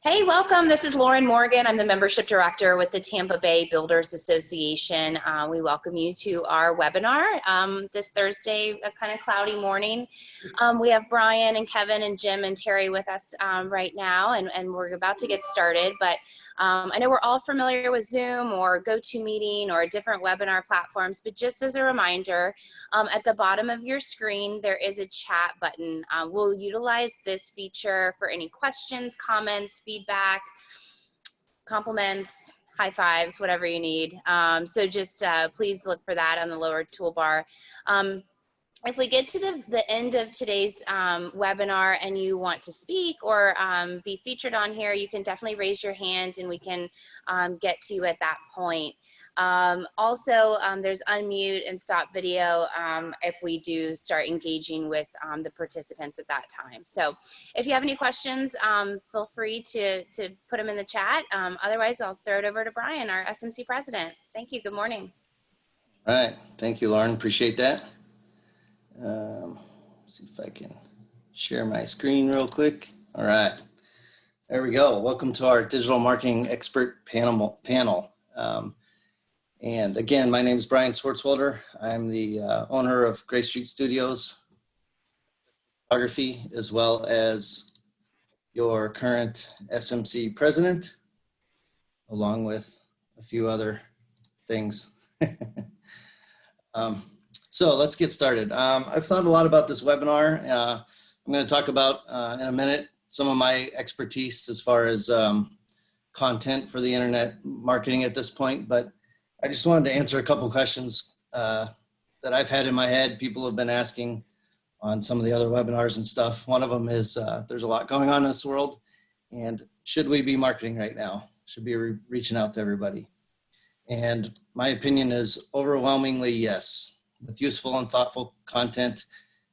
Hey, welcome. This is Lauren Morgan. I'm the Membership Director with the Tampa Bay Builders Association. We welcome you to our webinar this Thursday, a kind of cloudy morning. We have Brian and Kevin and Jim and Terry with us right now, and we're about to get started. But I know we're all familiar with Zoom or GoToMeeting or different webinar platforms, but just as a reminder, at the bottom of your screen, there is a chat button. We'll utilize this feature for any questions, comments, feedback, compliments, high fives, whatever you need. So just please look for that on the lower toolbar. If we get to the end of today's webinar and you want to speak or be featured on here, you can definitely raise your hand and we can get to you at that point. Also, there's unmute and stop video if we do start engaging with the participants at that time. So if you have any questions, feel free to put them in the chat. Otherwise, I'll throw it over to Brian, our SMC president. Thank you. Good morning. All right. Thank you, Lauren. Appreciate that. See if I can share my screen real quick. All right. There we go. Welcome to our digital marketing expert panel. And again, my name is Brian Swartzwelder. I'm the owner of Gray Street Studios Photography, as well as your current SMC president, along with a few other things. So let's get started. I've thought a lot about this webinar. I'm going to talk about in a minute some of my expertise as far as content for the internet marketing at this point, but I just wanted to answer a couple of questions that I've had in my head. People have been asking on some of the other webinars and stuff. One of them is there's a lot going on in this world, and should we be marketing right now? Should we be reaching out to everybody? And my opinion is overwhelmingly yes. With useful and thoughtful content,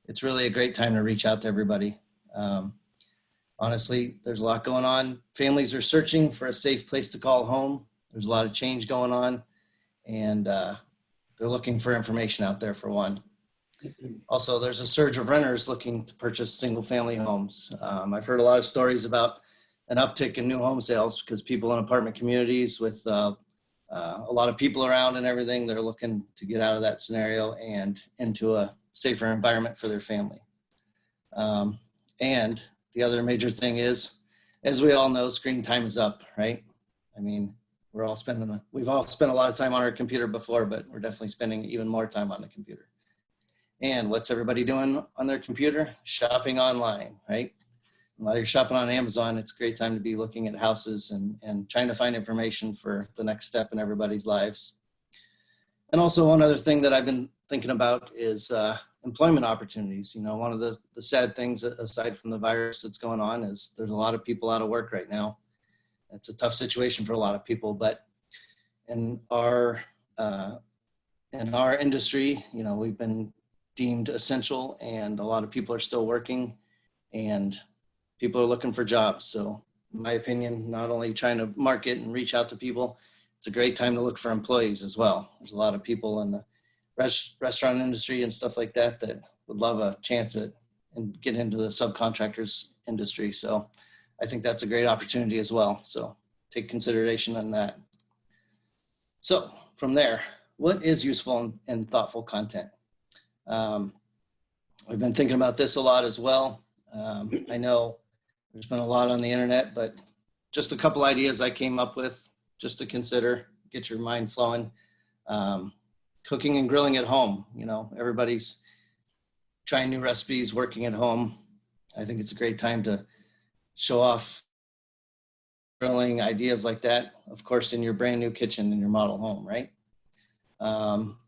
it's really a great time to reach out to everybody. Honestly, there's a lot going on. Families are searching for a safe place to call home. There's a lot of change going on, and they're looking for information out there for one. Also, there's a surge of renters looking to purchase single-family homes. I've heard a lot of stories about an uptick in new home sales because people in apartment communities with a lot of people around and everything, they're looking to get out of that scenario and into a safer environment for their family. And the other major thing is, as we all know, screen time is up, right? I mean, we've all spent a lot of time on our computer before, but we're definitely spending even more time on the computer. And what's everybody doing on their computer? Shopping online, right? While you're shopping on Amazon, it's a great time to be looking at houses and trying to find information for the next step in everybody's lives. And also one other thing that I've been thinking about is employment opportunities. You know, one of the sad things aside from the virus that's going on is there's a lot of people out of work right now. It's a tough situation for a lot of people, but in our industry, you know, we've been deemed essential and a lot of people are still working and people are looking for jobs. So in my opinion, not only trying to market and reach out to people, it's a great time to look for employees as well. There's a lot of people in the restaurant industry and stuff like that that would love a chance at and get into the subcontractors industry. So I think that's a great opportunity as well. So take consideration on that. So from there, what is useful and thoughtful content? I've been thinking about this a lot as well. I know there's been a lot on the internet, but just a couple ideas I came up with just to consider, get your mind flowing. Cooking and grilling at home. You know, everybody's trying new recipes, working at home. I think it's a great time to show off grilling ideas like that, of course, in your brand new kitchen in your model home, right?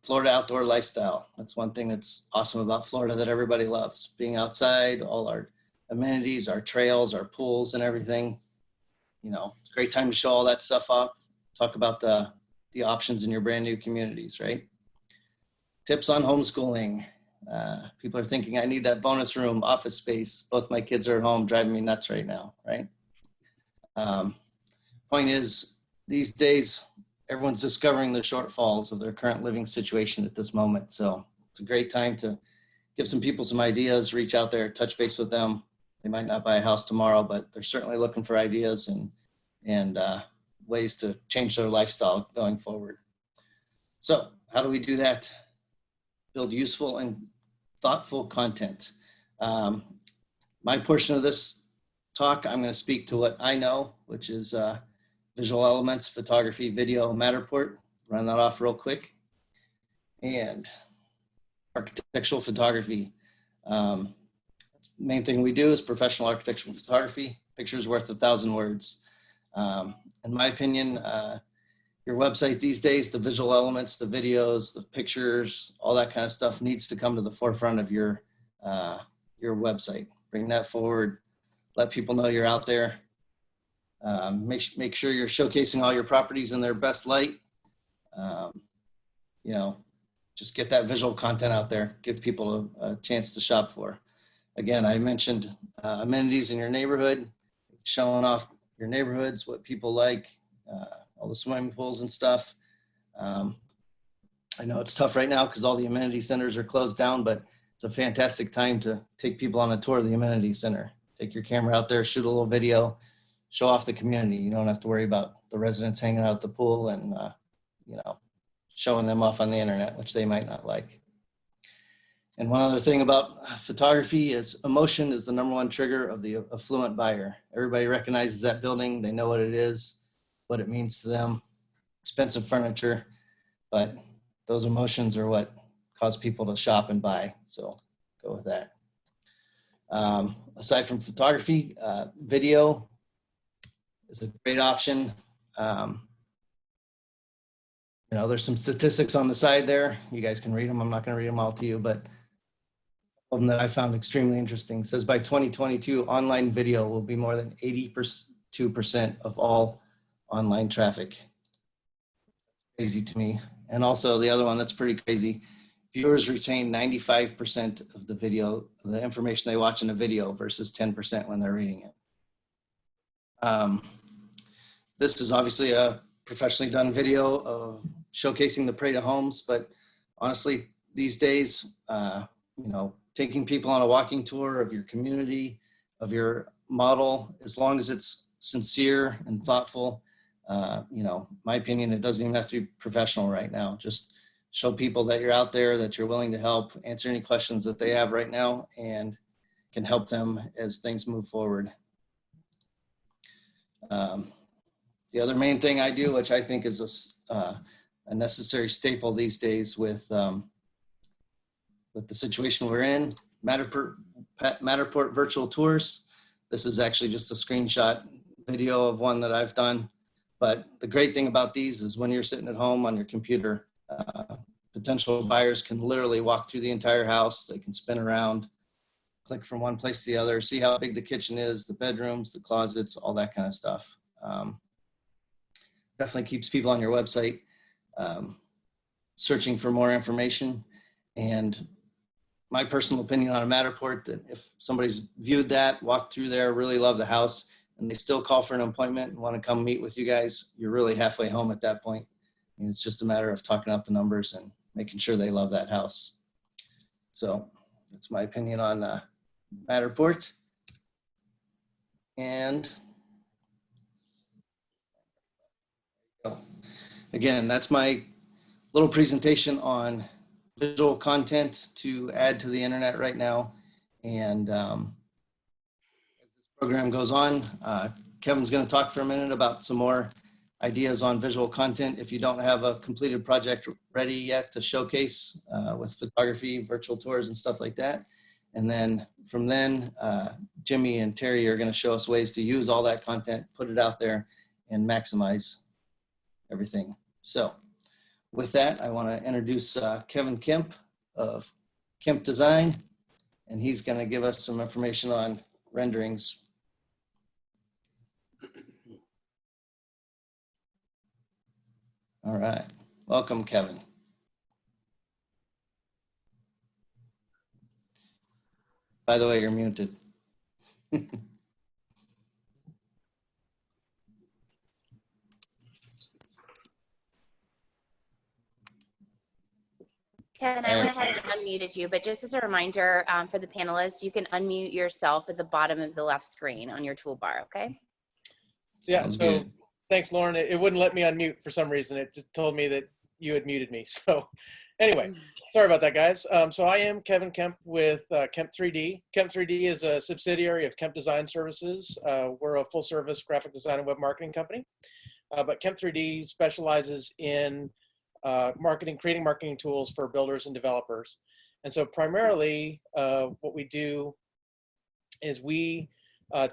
Florida outdoor lifestyle. That's one thing that's awesome about Florida that everybody loves. Being outside, all our amenities, our trails, our pools and everything. You know, it's a great time to show all that stuff off. Talk about the options in your brand new communities, right? Tips on homeschooling. People are thinking, I need that bonus room, office space. Both my kids are at home, driving me nuts right now, right? Point is, these days, everyone's discovering the shortfalls of their current living situation at this moment. So it's a great time to give some people some ideas, reach out there, touch base with them, They might not buy a house tomorrow, but they're certainly looking for ideas and ways to change their lifestyle going forward. So how do we do that? Build useful and thoughtful content. My portion of this talk, I'm going to speak to what I know, which is visual elements, photography, video, Matterport. Run that off real quick. And architectural photography. Main thing we do is professional architectural photography. Pictures worth 1,000 words. In my opinion, your website these days, the visual elements, the videos, the pictures, all that kind of stuff needs to come to the forefront of your website. Bring that forward. Let people know you're out there. Make sure you're showcasing all your properties in their best light. You know, just get that visual content out there. Give people a chance to shop for. Again, I mentioned amenities in your neighborhood, showing off your neighborhoods, what people like, all the swimming pools and stuff. I know it's tough right now because all the amenity centers are closed down, but it's a fantastic time to take people on a tour of the amenity center. Take your camera out there, shoot a little video, show off the community. You don't have to worry about the residents hanging out at the pool and, you know, showing them off on the internet, which they might not like. And one other thing about photography is emotion is the #1 trigger of the affluent buyer. Everybody recognizes that building. They know what it is, what it means to them. Expensive furniture, but those emotions are what cause people to shop and buy. So go with that. Aside from photography, video is a great option. You know, there's some statistics on the side there. You guys can read them. I'm not going to read them all to you, but one that I found extremely interesting. It says by 2022, online video will be more than 82% of all online traffic. Crazy to me. And also the other one that's pretty crazy, viewers retain 95% of the video, the information they watch in a video versus 10% when they're reading it. This is obviously a professionally done video of showcasing the parade of homes, but honestly, these days, you know, taking people on a walking tour of your community, of your model, as long as it's sincere and thoughtful, you know, my opinion, it doesn't even have to be professional right now. Just show people that you're out there, that you're willing to help, answer any questions that they have right now, and can help them as things move forward. The other main thing I do, which I think is a necessary staple these days with the situation we're in, Matterport virtual tours. This is actually just a screenshot video of one that I've done. But the great thing about these is when you're sitting at home on your computer, potential buyers can literally walk through the entire house. They can spin around, click from one place to the other, see how big the kitchen is, the bedrooms, the closets, all that kind of stuff. Definitely keeps people on your website searching for more information. And my personal opinion on a Matterport, that if somebody's viewed that, walked through there, really love the house, and they still call for an appointment and want to come meet with you guys, you're really halfway home at that point. And it's just a matter of talking out the numbers and making sure they love that house. So that's my opinion on Matterport. And again, that's my little presentation on visual content to add to the internet right now. And as this program goes on, Kevin's going to talk for a minute about some more ideas on visual content. If you don't have a completed project ready yet to showcase with photography, virtual tours and stuff like that. And then from then, Jimmy and Terry are going to show us ways to use all that content, put it out there and maximize everything. So with that, I want to introduce Kevin Kemp of Kemp Design, and he's going to give us some information on renderings. All right. Welcome, Kevin. By the way, you're muted. Kevin, I went ahead unmuted you, but just as a reminder for the panelists, you can unmute yourself at the bottom of the left screen on your toolbar, okay? Yeah, Sounds so good. thanks, Lauren. It wouldn't let me unmute for some reason. It just told me that you had muted me. So anyway, sorry about that, guys. So I am Kevin Kemp with Kemp 3D. Kemp 3D is a subsidiary of Kemp Design Services. We're a full-service graphic design and web marketing company. But Kemp 3D specializes in creating marketing tools for builders and developers. And so primarily what we do is we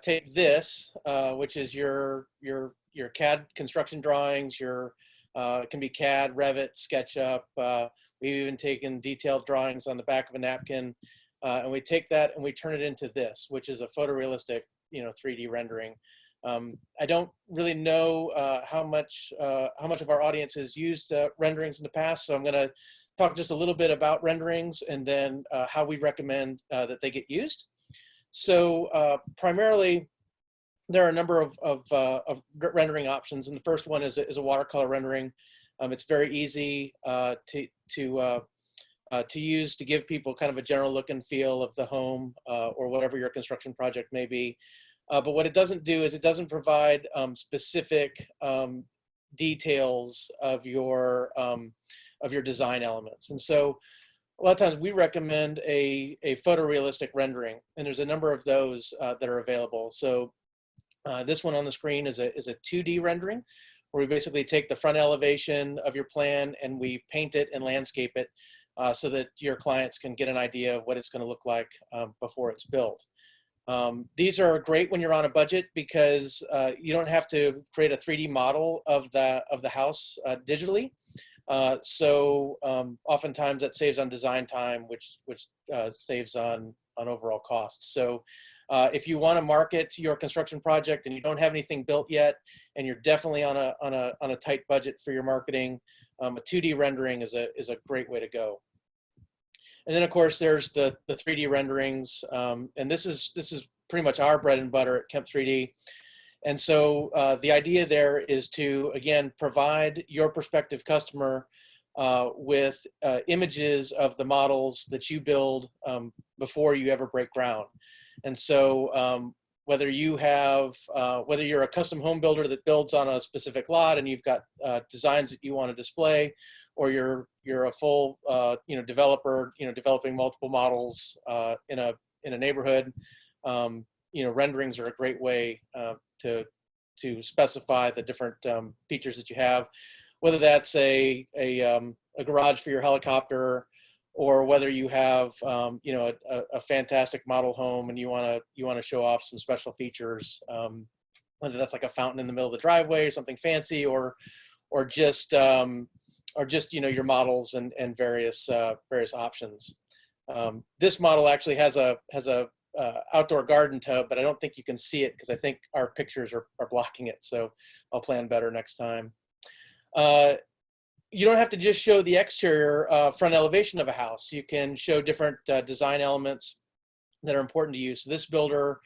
take this, which is your CAD construction drawings, it can be CAD, Revit, SketchUp. We've even taken detailed drawings on the back of a napkin, and we take that and we turn it into this, which is a photorealistic, 3D rendering. I don't really know how much of our audience has used renderings in the past, so I'm going to talk just a little bit about renderings and then how we recommend that they get used. So primarily, there are a number of rendering options, and the first one is a watercolor rendering. It's very easy to use to give people kind of a general look and feel of the home or whatever your construction project may be. But what it doesn't do is it doesn't provide specific details of your design elements. And so a lot of times we recommend a photorealistic rendering, and there's a number of those that are available. So this one on the screen is a 2D rendering, where we basically take the front elevation of your plan and we paint it and landscape it so that your clients can get an idea of what it's going to look like before it's built. These are great when you're on a budget because you don't have to create a 3D model of the house digitally. So oftentimes that saves on design time, which saves on overall costs. So if you want to market your construction project and you don't have anything built yet, and you're definitely on a tight budget for your marketing, a 2D rendering is a great way to go. And then of course there's the 3D renderings, and this is pretty much our bread and butter at Kemp 3D. And so the idea there is to, again, provide your prospective customer with images of the models that you build before you ever break ground. And so whether you're a custom home builder that builds on a specific lot and you've got designs that you want to display, or you're a full developer, developing multiple models in a neighborhood, renderings are a great way to specify the different features that you have, whether that's a garage for your helicopter, or whether you have a fantastic model home and you want to show off some special features, whether that's like a fountain in the middle of the driveway or something fancy, or just your models and various options. This model actually has a outdoor garden tub, but I don't think you can see it because I think our pictures are blocking it. So I'll plan better next time. You don't have to just show the exterior front elevation of a house. You can show different design elements that are important to you. So this builder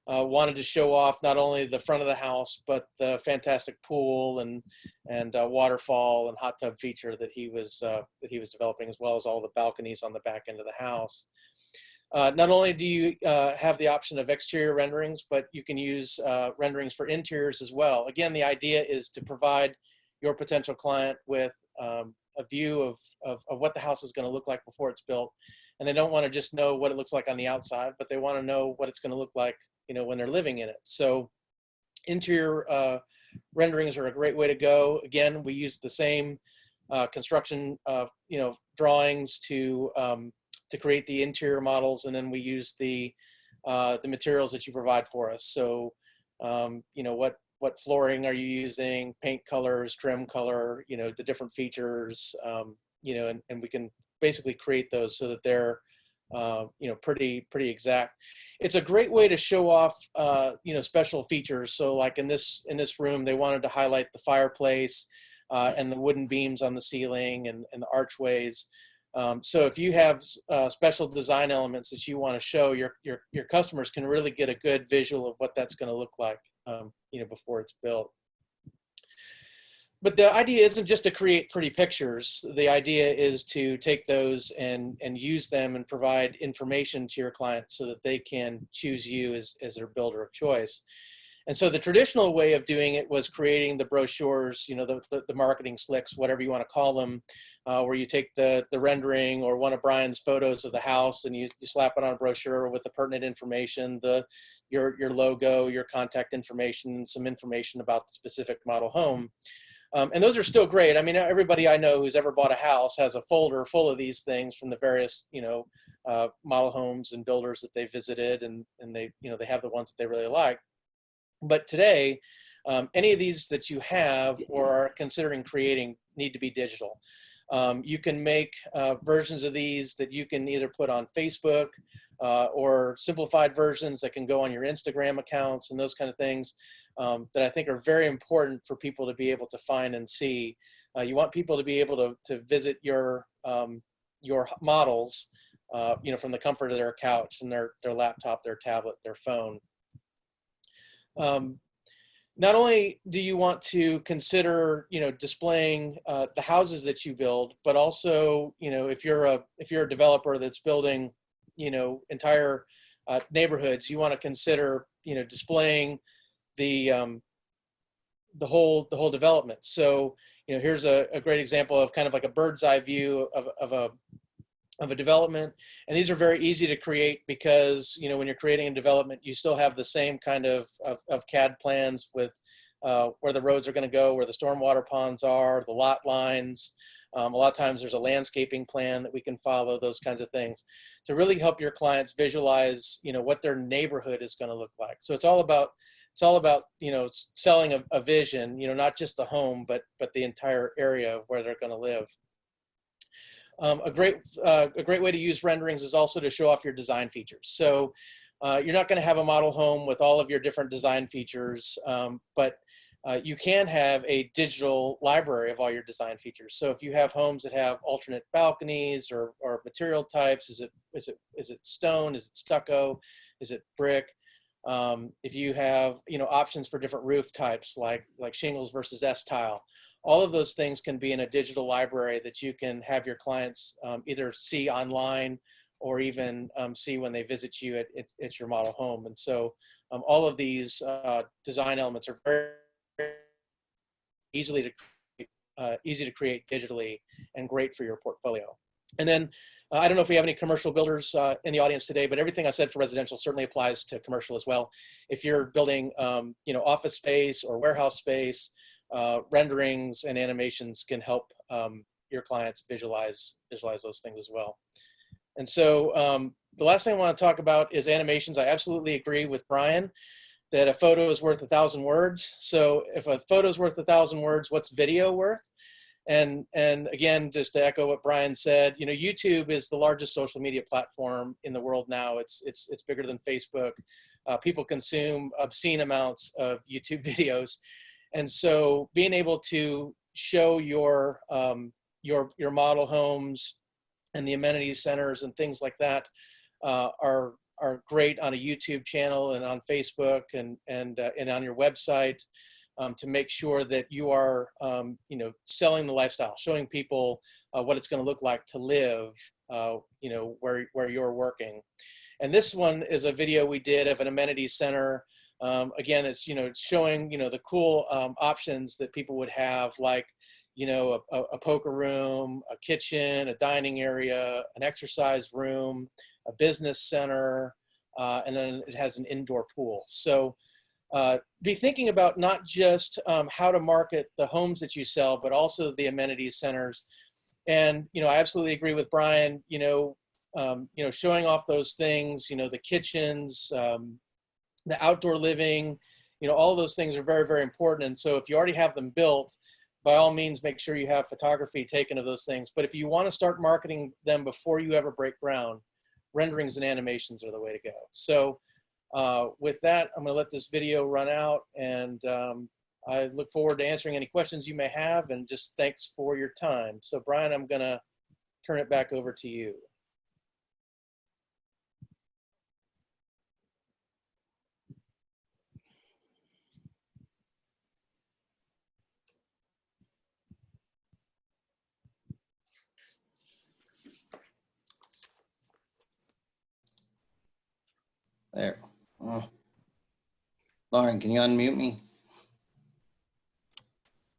wanted to show off not only the front of the house, but the fantastic pool and waterfall and hot tub feature that he was developing, as well as all the balconies on the back end of the house. Not only do you have the option of exterior renderings, but you can use renderings for interiors as well. Again, the idea is to provide your potential client with a view of what the house is going to look like before it's built. And they don't want to just know what it looks like on the outside, but they want to know what it's going to look like, when they're living in it. So interior renderings are a great way to go. Again, we use the same construction drawings to create the interior models, and then we use the materials that you provide for us. So what flooring are you using, paint colors, trim color, the different features, and we can basically create those so that they're pretty exact. It's a great way to show off special features. So like in this room, they wanted to highlight the fireplace and the wooden beams on the ceiling and the archways. So if you have special design elements that you want to show, your customers can really get a good visual of what that's going to look like before it's built. but the idea isn't just to create pretty pictures. The idea is to take those and use them and provide information to your clients so that they can choose you as their builder of choice. And so the traditional way of doing it was creating the brochures, you know, the marketing slicks, whatever you want to call them, where you take the rendering or one of Brian's photos of the house and you slap it on a brochure with the pertinent information, your logo, your contact information, some information about the specific model home. And those are still great. I mean, everybody I know who's ever bought a house has a folder full of these things from the various, you know, model homes and builders that they visited, and they, you know, they have the ones that they really like. But today, any of these that you have or are considering creating need to be digital. You can make versions of these that you can either put on Facebook or simplified versions that can go on your Instagram accounts and those kind of things that I think are very important for people to be able to find and see. You want people to be able to visit your models, you know, from the comfort of their couch and their laptop, their tablet, their phone. Not only do you want to consider, you know, displaying the houses that you build, but also, you know, if you're a developer that's building, you know, entire neighborhoods, you want to consider, you know, displaying the whole development. So, you know, here's a great example of kind of like a bird's eye view of a development. And these are very easy to create because, you know, when you're creating a development, you still have the same kind of CAD plans with where the roads are going to go, where the stormwater ponds are, the lot lines. A lot of times there's a landscaping plan that we can follow, those kinds of things to really help your clients visualize, you know, what their neighborhood is going to look like. So it's all about, you know, selling a vision, you know, not just the home, but the entire area of where they're going to live. A great way to use renderings is also to show off your design features. So you're not going to have a model home with all of your different design features, but you can have a digital library of all your design features. So if you have homes that have alternate balconies or material types, is it stone? Is it stucco? Is it brick? If you have, you know, options for different roof types like shingles versus S-tile. All of those things can be in a digital library that you can have your clients either see online or even see when they visit you at your model home. And so all of these design elements are very easy to create digitally and great for your portfolio. And then I don't know if we have any commercial builders in the audience today, but everything I said for residential certainly applies to commercial as well. If you're building you know, office space or warehouse space, renderings and animations can help your clients visualize those things as well. And so the last thing I want to talk about is animations. I absolutely agree with Brian that a photo is worth 1,000 words. So if a photo is worth 1,000 words, what's video worth? And again, just to echo what Brian said, you know, YouTube is the largest social media platform in the world now. It's bigger than Facebook. People consume obscene amounts of YouTube videos. And so being able to show your model homes and the amenity centers and things like that are great on a YouTube channel and on Facebook and on your website to make sure that you are you know, selling the lifestyle, showing people what it's going to look like to live you know, where you're working. And this one is a video we did of an amenity center. Again, it's, you know, it's showing, you know, the cool options that people would have, like, you know, a poker room, a kitchen, a dining area, an exercise room, a business center, and then it has an indoor pool. So be thinking about not just how to market the homes that you sell, but also the amenity centers. And, you know, I absolutely agree with Brian, you know, showing off those things, you know, the kitchens, the outdoor living, you know, all those things are very, very important. And so if you already have them built, by all means, make sure you have photography taken of those things. But if you want to start marketing them before you ever break ground, renderings and animations are the way to go. So with that, I'm going to let this video run out, and I look forward to answering any questions you may have, and just thanks for your time. So Brian, I'm going to turn it back over to you. Lauren, can you unmute me?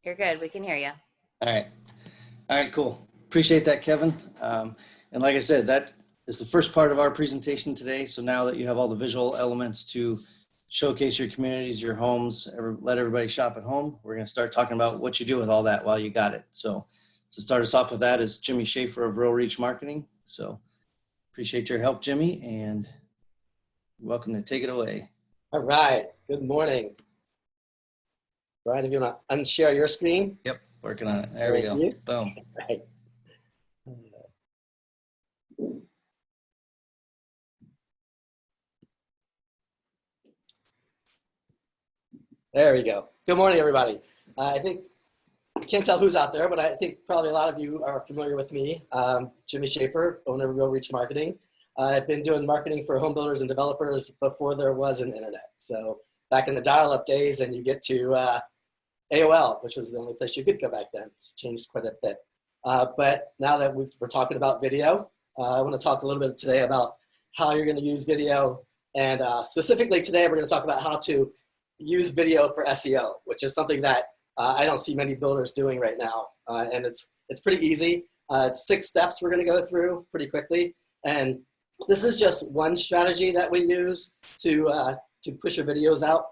You're good. We can hear you. All right. All right, cool. Appreciate that, Kevin. And like I said, that is the first part of our presentation today. So now that you have all the visual elements to showcase your communities, your homes, let everybody shop at home, we're going to start talking about what you do with all that while you got it. So to start us off with that is Jimmy Schaefer of Rural Reach Marketing. So appreciate your help, Jimmy, and you're welcome to take it away. All right, good morning. Brian, if you want to unshare your screen. Yep, working on it. There we go. Boom. Right. There we go. Good morning, everybody. I think, I can't tell who's out there, but I think probably a lot of you are familiar with me. Jimmy Schaefer, owner of Real Reach Marketing. I've been doing marketing for home builders and developers before there was an internet. So back in the dial-up days, and you get to AOL, which was the only place you could go back then. It's changed quite a bit. But now that we're talking about video, I want to talk a little bit today about how you're going to use video. And specifically today, we're going to talk about how to use video for SEO, which is something that I don't see many builders doing right now. And it's pretty easy. It's 6 steps we're going to go through pretty quickly. And this is just one strategy that we use to push your videos out.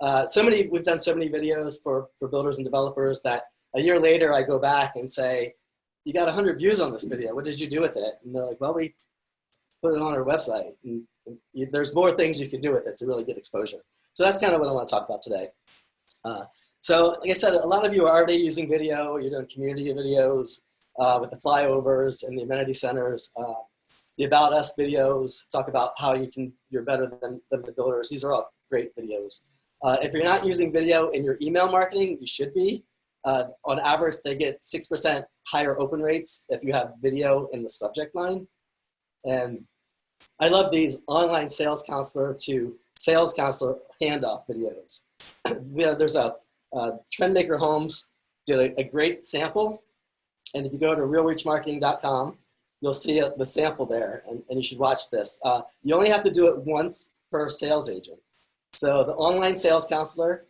We've done so many videos for builders and developers that a year later I go back and say, you got 100 views on this video. What did you do with it? And they're like, well, we put it on our website. And there's more things you can do with it to really get exposure. So that's kind of what I want to talk about today. So like I said, a lot of you are already using video. You're doing community videos with the flyovers and the amenity centers. The About Us videos talk about how you're better than the builders. These are all great videos. If you're not using video in your email marketing, you should be. On average, they get 6% higher open rates if you have video in the subject line. And I love these online sales counselor to sales counselor handoff videos. There's a Trendmaker Homes did a great sample. And if you go to realreachmarketing.com, you'll see the sample there, and you should watch this. You only have to do it once per sales agent. So the online sales counselor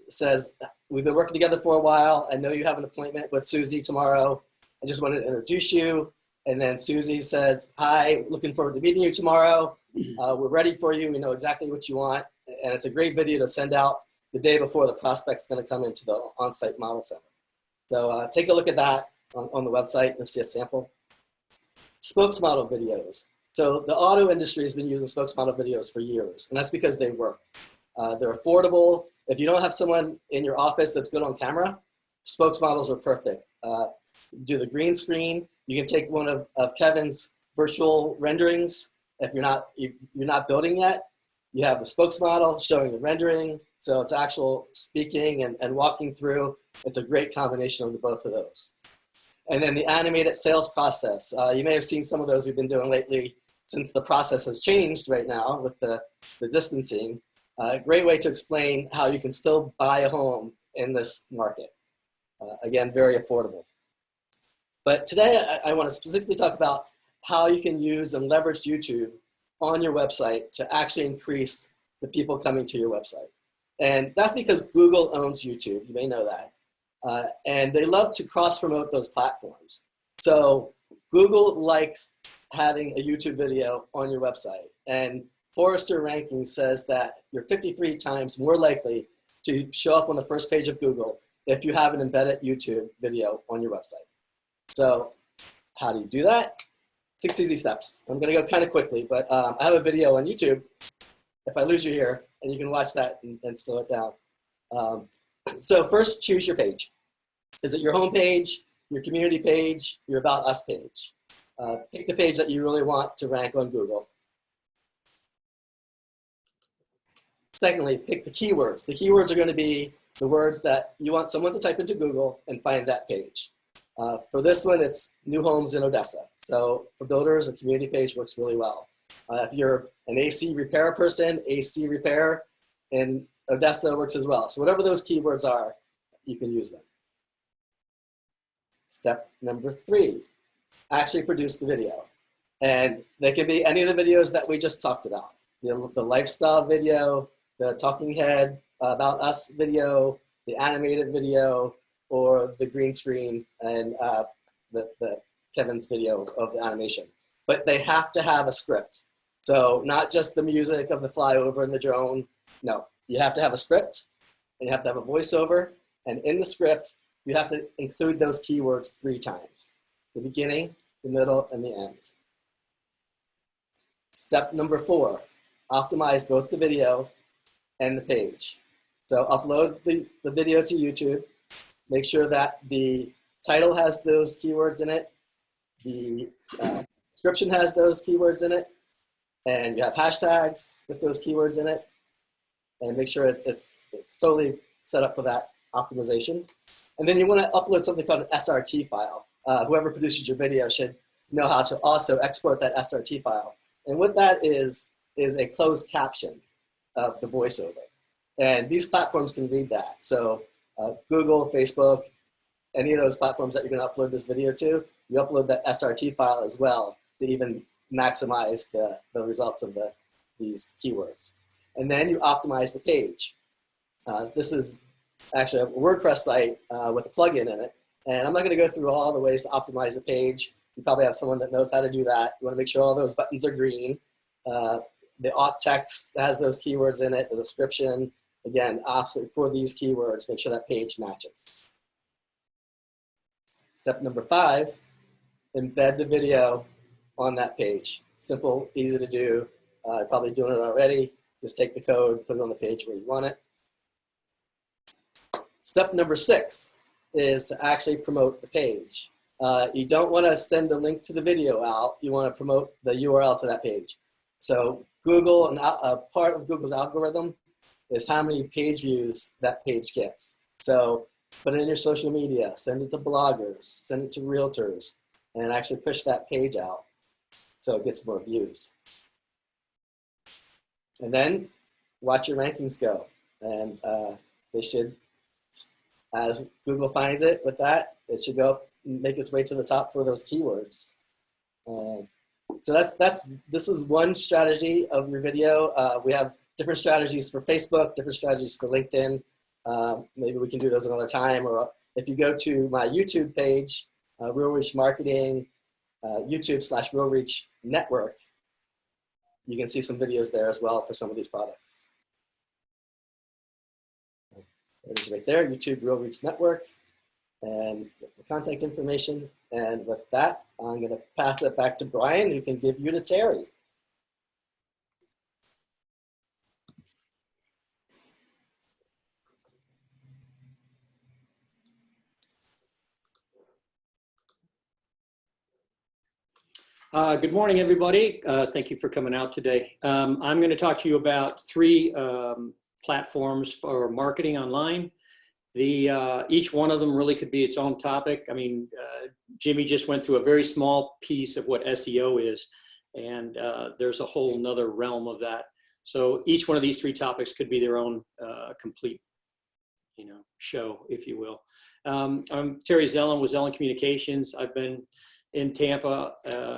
says, we've been working together for a while. I know you have an appointment with Susie tomorrow. I just wanted to introduce you. And then Susie says, hi, looking forward to meeting you tomorrow. We're ready for you. We know exactly what you want. And it's a great video to send out the day before the prospect's going to come into the on-site model center. So take a look at that on the website. You'll see a sample. Spokesmodel videos. So the auto industry has been using spokesmodel videos for years, and that's because they work. They're affordable. If you don't have someone in your office that's good on camera, spokesmodels are perfect. Do the green screen. You can take one of Kevin's virtual renderings. If you're not building yet, you have the spokesmodel showing the rendering. So it's actual speaking and walking through. It's a great combination of the both of those. And then the animated sales process. You may have seen some of those we've been doing lately since the process has changed right now with the distancing. A great way to explain how you can still buy a home in this market. Again, very affordable. But today I want to specifically talk about how you can use and leverage YouTube on your website to actually increase the people coming to your website. And that's because Google owns YouTube. You may know that. And they love to cross-promote those platforms. So Google likes having a YouTube video on your website. And Forrester ranking says that you're 53 times more likely to show up on the first page of Google if you have an embedded YouTube video on your website. So how do you do that? 6 easy steps. I'm going to go kind of quickly, but I have a video on YouTube. If I lose you here, and you can watch that and slow it down. So first, choose your page. Is it your home page, your community page, your About Us page? Pick the page that you really want to rank on Google. Secondly, pick the keywords. The keywords are going to be the words that you want someone to type into Google and find that page. For this one, it's new homes in Odessa. So for builders, a community page works really well. If you're an AC repair person, AC repair in Odessa works as well. So whatever those keywords are, you can use them. Step number 3, actually produce the video. And they can be any of the videos that we just talked about. The lifestyle video, the talking head about us video, the animated video, or the green screen and the Kevin's video of the animation. But they have to have a script. So not just the music of the flyover and the drone. No, you have to have a script and you have to have a voiceover. And in the script, you have to include those keywords 3 times: the beginning, the middle, and the end. Step number 4, optimize both the video and the page. So upload the video to YouTube. Make sure that the title has those keywords in it. The description has those keywords in it. And you have hashtags with those keywords in it. And make sure it's totally set up for that optimization. And then you want to upload something called an SRT file. Whoever produces your video should know how to also export that SRT file. And what that is a closed caption of the voiceover. And these platforms can read that. So Google, Facebook, any of those platforms that you're going to upload this video to, you upload that SRT file as well to even maximize the results of these keywords. And then you optimize the page. This is actually a WordPress site with a plugin in it. And I'm not going to go through all the ways to optimize the page. You probably have someone that knows how to do that. You want to make sure all those buttons are green. The alt text has those keywords in it, the description. Again, obviously for these keywords, make sure that page matches. Step number 5, embed the video on that page. Simple, easy to do. You're probably doing it already. Just take the code, put it on the page where you want it. Step number 6 is to actually promote the page. You don't want to send the link to the video out. You want to promote the URL to that page. So Google, and part of Google's algorithm is how many page views that page gets. So put it in your social media, send it to bloggers, send it to realtors, and actually push that page out so it gets more views. And then watch your rankings go. And they should, as Google finds it with that, it should go up, make its way to the top for those keywords. So this is one strategy of your video. We have different strategies for Facebook, different strategies for LinkedIn. Maybe we can do those another time. Or if you go to my YouTube page, Real Reach Marketing, YouTube/Real Reach Network, you can see some videos there as well for some of these products. It is right there, YouTube Real Reach Network, and the contact information. And with that, I'm going to pass it back to Brian, who can give you to Terry. Good morning, everybody. Thank you for coming out today. I'm going to talk to you about 3 platforms for marketing online. Each one of them really could be its own topic. I mean, Jimmy just went through a very small piece of what SEO is, and there's a whole nother realm of that. So each one of these 3 topics could be their own complete, show, if you will. I'm Terry Zelen with Zelen Communications. I've been in Tampa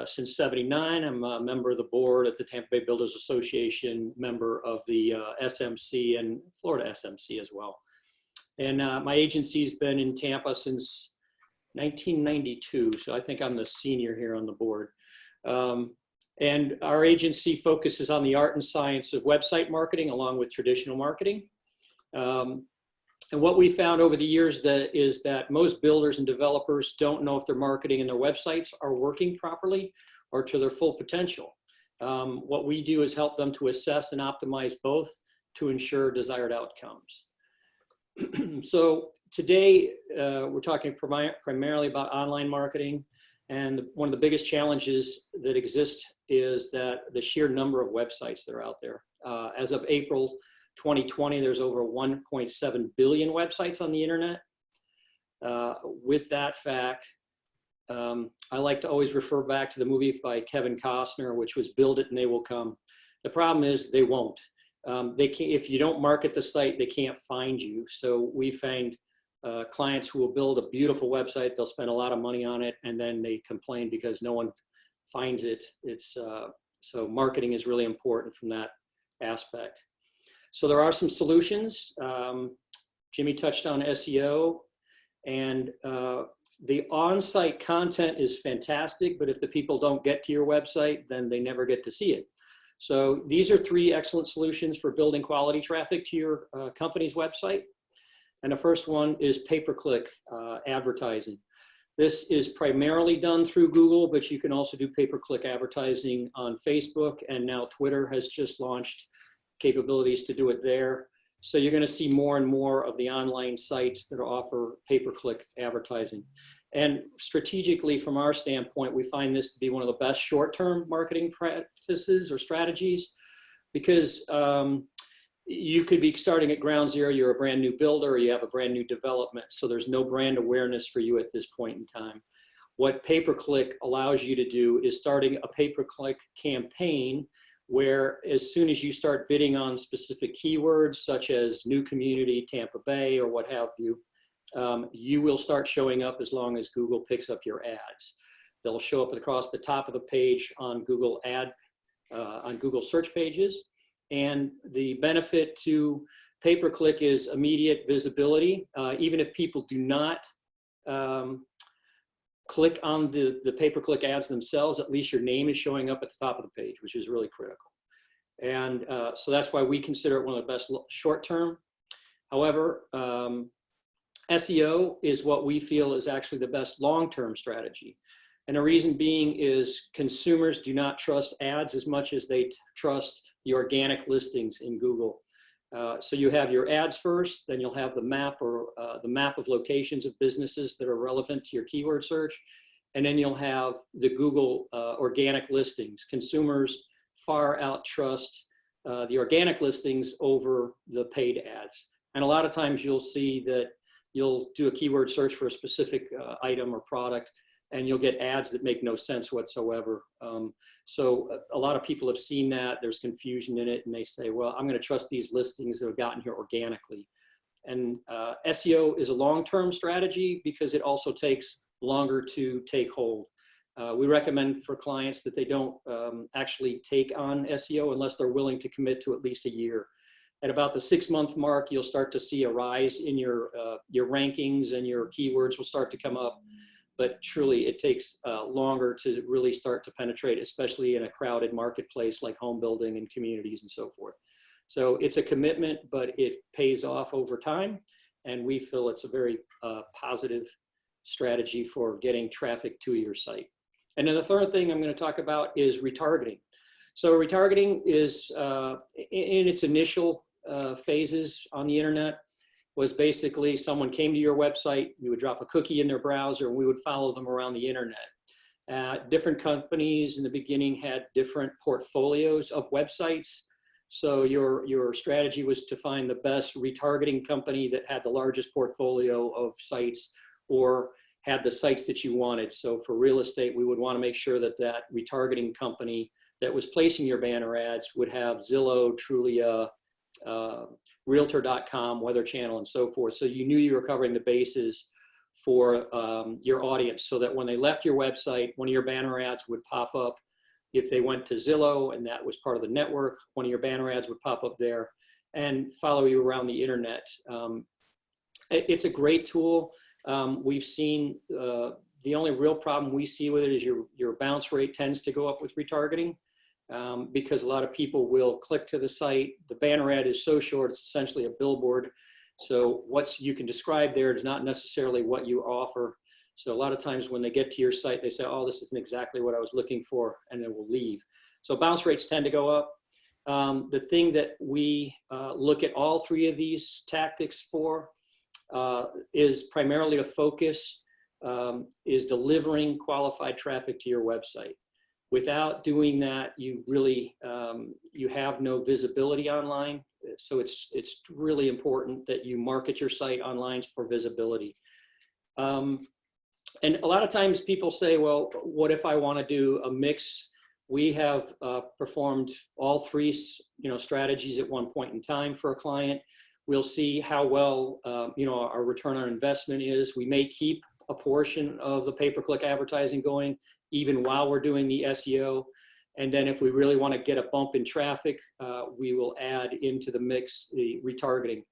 since '79. I'm a member of the board at the Tampa Bay Builders Association, member of the SMC and Florida SMC as well. And my agency's been in Tampa since 1992, so I think I'm the senior here on the board. And our agency focuses on the art and science of website marketing along with traditional marketing. And what we found over the years is that most builders and developers don't know if their marketing and their websites are working properly or to their full potential. What we do is help them to assess and optimize both to ensure desired outcomes. So today we're talking primarily about online marketing, and one of the biggest challenges that exist is that the sheer number of websites that are out there. As of April 2020, there's over 1.7 billion websites on the internet. With that fact, I like to always refer back to the movie by Kevin Costner, which was Build It and They Will Come. The problem is they won't. They can't, if you don't market the site, they can't find you. So we find clients who will build a beautiful website, they'll spend a lot of money on it, and then they complain because no one finds it. So marketing is really important from that aspect. So there are some solutions. Jimmy touched on SEO, and the on-site content is fantastic, but if the people don't get to your website, then they never get to see it. So these are 3 excellent solutions for building quality traffic to your company's website. And the first one is pay-per-click advertising. This is primarily done through Google, but you can also do pay-per-click advertising on Facebook, and now Twitter has just launched capabilities to do it there. So you're going to see more and more of the online sites that offer pay-per-click advertising. And strategically, from our standpoint, we find this to be one of the best short-term marketing practices or strategies, because you could be starting at ground zero. You're a brand new builder, or you have a brand new development. So there's no brand awareness for you at this point in time. What pay-per-click allows you to do is starting a pay-per-click campaign where as soon as you start bidding on specific keywords, such as new community, Tampa Bay, or what have you, you will start showing up as long as Google picks up your ads. They'll show up across the top of the page on Google on Google search pages. And the benefit to pay-per-click is immediate visibility. Even if people do not click on the pay-per-click ads themselves, at least your name is showing up at the top of the page, which is really critical. And so that's why we consider it one of the best short-term. However, SEO is what we feel is actually the best long-term strategy. And the reason being is consumers do not trust ads as much as they trust the organic listings in Google. So you have your ads first, then you'll have the map, or the map of locations of businesses that are relevant to your keyword search. And then you'll have the Google organic listings. Consumers far out trust the organic listings over the paid ads. And a lot of times you'll see that you'll do a keyword search for a specific item or product, and you'll get ads that make no sense whatsoever. So a lot of people have seen that. There's confusion in it, and they say, well, I'm going to trust these listings that have gotten here organically. And SEO is a long-term strategy because it also takes longer to take hold. We recommend for clients that they don't actually take on SEO unless they're willing to commit to at least a year. At about the 6-month mark, you'll start to see a rise in your rankings, and your keywords will start to come up. But truly, it takes longer to really start to penetrate, especially in a crowded marketplace like home building and communities and so forth. So it's a commitment, but it pays off over time. And we feel it's a very positive strategy for getting traffic to your site. And then the third thing I'm going to talk about is retargeting. So retargeting is in its initial phases on the internet, was basically someone came to your website, you would drop a cookie in their browser, and we would follow them around the internet. Different companies in the beginning had different portfolios of websites. So your strategy was to find the best retargeting company that had the largest portfolio of sites, or had the sites that you wanted. So for real estate, we would want to make sure that that retargeting company that was placing your banner ads would have Zillow, Trulia, Realtor.com, Weather Channel, and so forth. So you knew you were covering the bases for your audience, so that when they left your website, one of your banner ads would pop up. If they went to Zillow and that was part of the network, one of your banner ads would pop up there and follow you around the internet. It's a great tool. We've seen the only real problem we see with it is your bounce rate tends to go up with retargeting. Because a lot of people will click to the site. The banner ad is so short, it's essentially a billboard. So what you can describe there is not necessarily what you offer. So a lot of times when they get to your site, they say, oh, this isn't exactly what I was looking for, and then will leave. So bounce rates tend to go up. The thing that we look at all 3 of these tactics for is primarily to focus, is delivering qualified traffic to your website. Without doing that, you really, you have no visibility online. So it's really important that you market your site online for visibility. And a lot of times people say, well, what if I want to do a mix? We have performed all 3 strategies at one point in time for a client. We'll see how well our return on investment is. We may keep a portion of the pay-per-click advertising going even while we're doing the SEO. And then if we really want to get a bump in traffic, we will add into the mix the retargeting.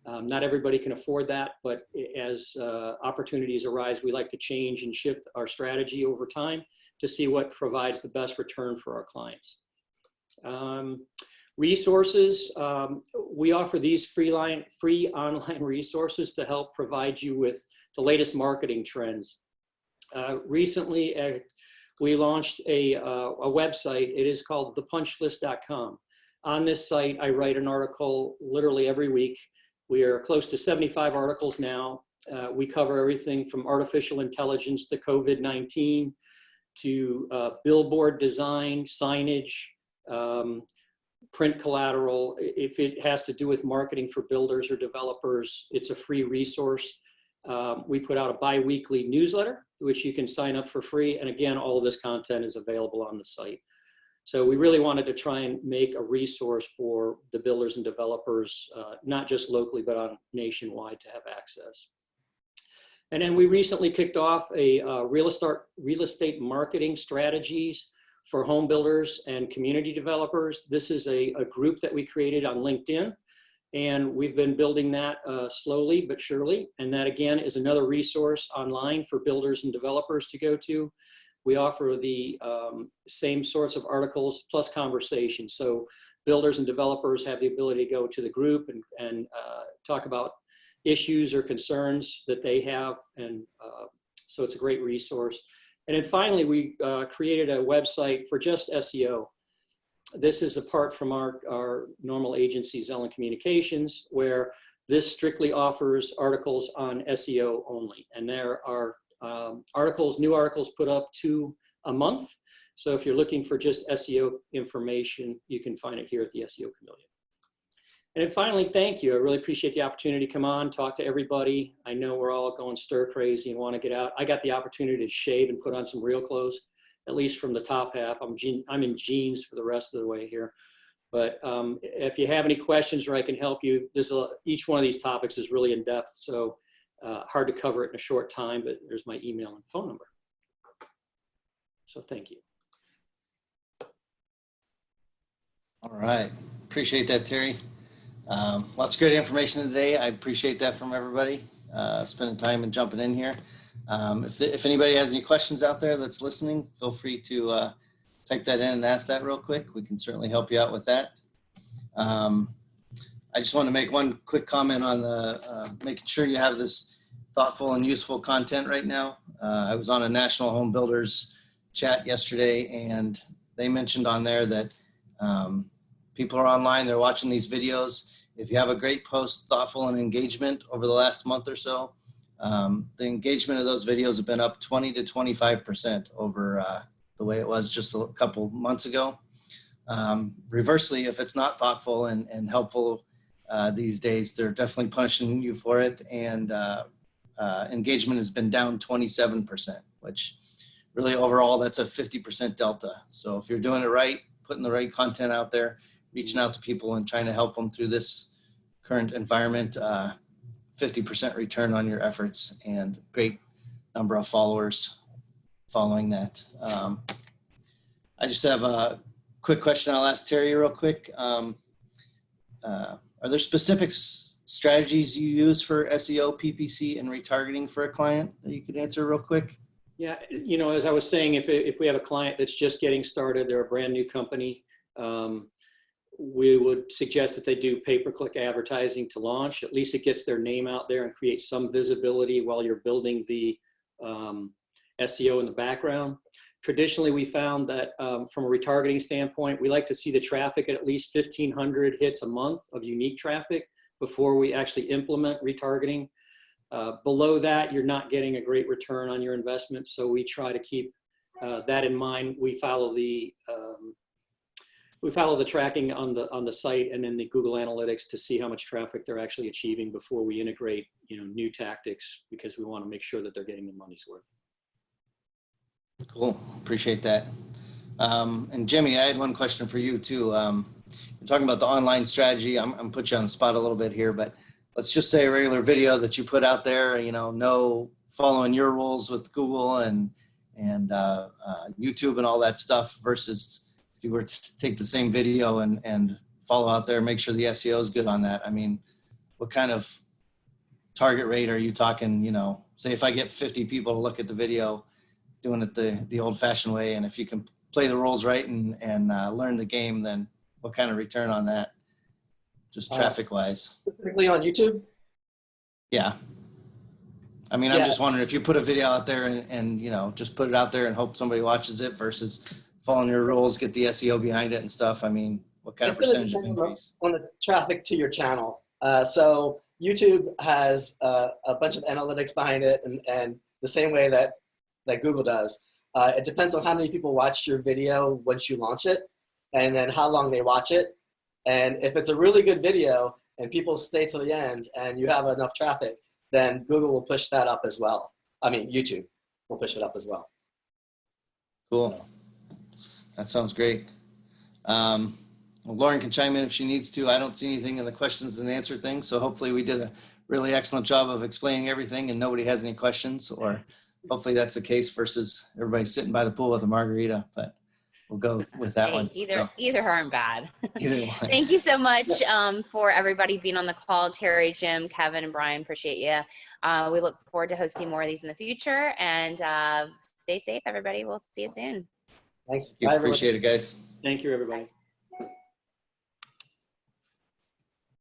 Not everybody can afford that, but as opportunities arise, we like to change and shift our strategy over time to see what provides the best return for our clients. Resources, we offer these free online resources to help provide you with the latest marketing trends. Recently, we launched a website. It is called thepunchlist.com. On this site, I write an article literally every week. We are close to 75 articles now. We cover everything from artificial intelligence to COVID-19 to billboard design, signage, print collateral. If it has to do with marketing for builders or developers, it's a free resource. We put out a bi-weekly newsletter, which you can sign up for free. And again, all of this content is available on the site. So we really wanted to try and make a resource for the builders and developers, not just locally, but on nationwide to have access. And then we recently kicked off a real estate marketing strategies for home builders and community developers. This is a group that we created on LinkedIn, and we've been building that slowly but surely. And that again is another resource online for builders and developers to go to. We offer the same sorts of articles plus conversations. So builders and developers have the ability to go to the group and talk about issues or concerns that they have. And so it's a great resource. And then finally, we created a website for just SEO. This is apart from our normal agency, Zelen Communications, where this strictly offers articles on SEO only. And there are new articles put up 2 a month. So if you're looking for just SEO information, you can find it here at the SEO Chameleon. And then finally, thank you. I really appreciate the opportunity to come on, talk to everybody. I know we're all going stir crazy and want to get out. I got the opportunity to shave and put on some real clothes, at least from the top half. I'm in jeans for the rest of the way here. But if you have any questions or I can help you, each one of these topics is really in depth. So hard to cover it in a short time, but there's my email and phone number. So thank you. All right. Appreciate that, Terry. Lots of great information today. I appreciate that from everybody, spending time and jumping in here. If anybody has any questions out there that's listening, feel free to type that in and ask that real quick. We can certainly help you out with that. I just want to make one quick comment on the making sure you have this thoughtful and useful content right now. I was on a National Home Builders chat yesterday, and they mentioned on there that people are online, they're watching these videos. If you have a great post, thoughtful and engagement over the last month or so, the engagement of those videos have been up 20 to 25% over the way it was just a couple months ago. Reversely, if it's not thoughtful and helpful these days, they're definitely punishing you for it. And engagement has been down 27%, which really overall, that's a 50% delta. So if you're doing it right, putting the right content out there, reaching out to people and trying to help them through this current environment, 50% return on your efforts and great number of followers following that. I just have a quick question I'll ask Terry real quick. Are there specific strategies you use for SEO, PPC, and retargeting for a client that you could answer real quick? Yeah, you know, as I was saying, if we have a client that's just getting started, they're a brand new company, we would suggest that they do pay-per-click advertising to launch. At least it gets their name out there and creates some visibility while you're building the SEO in the background. Traditionally, we found that from a retargeting standpoint, we like to see the traffic at least 1,500 hits a month of unique traffic before we actually implement retargeting. Below that, you're not getting a great return on your investment. So we try to keep that in mind. We follow the tracking on the site and then the Google Analytics to see how much traffic they're actually achieving before we integrate, new tactics, because we want to make sure that they're getting their money's worth. Cool, appreciate that. And Jimmy, I had one question for you too. You're talking about the online strategy. I'm put you on the spot a little bit here, but let's just say a regular video that you put out there, no following your rules with Google and YouTube and all that stuff versus if you were to take the same video and follow out there, make sure the SEO is good on that. I mean, what kind of target rate are you talking? You know, say if I get 50 people to look at the video, doing it the old fashioned way, and if you can play the rules right and learn the game, then what kind of return on that? Just traffic wise. Specifically on YouTube? Yeah. I mean, I'm just wondering if you put a video out there and, you know, just put it out there and hope somebody watches it versus following your rules, get the SEO behind it and stuff. I mean, what kind of percentage of increase? On the traffic to your channel. So YouTube has a bunch of analytics behind it, and the same way that Google does. It depends on how many people watch your video once you launch it, and then how long they watch it. And if it's a really good video and people stay till the end and you have enough traffic, then Google will push that up as well. I mean, YouTube will push it up as well. Cool. That sounds great. Well, Lauren can chime in if she needs to. I don't see anything in the questions and answer thing. So hopefully we did a really excellent job of explaining everything and nobody has any questions, or hopefully that's the case versus everybody sitting by the pool with a margarita, but we'll go with that one. Either aren't bad. Either one. Thank you so much for everybody being on the call. Terry, Jim, Kevin, and Brian, appreciate you. We look forward to hosting more of these in the future, and stay safe, everybody. We'll see you soon. Thanks. Appreciate it, guys. Thank you, everybody.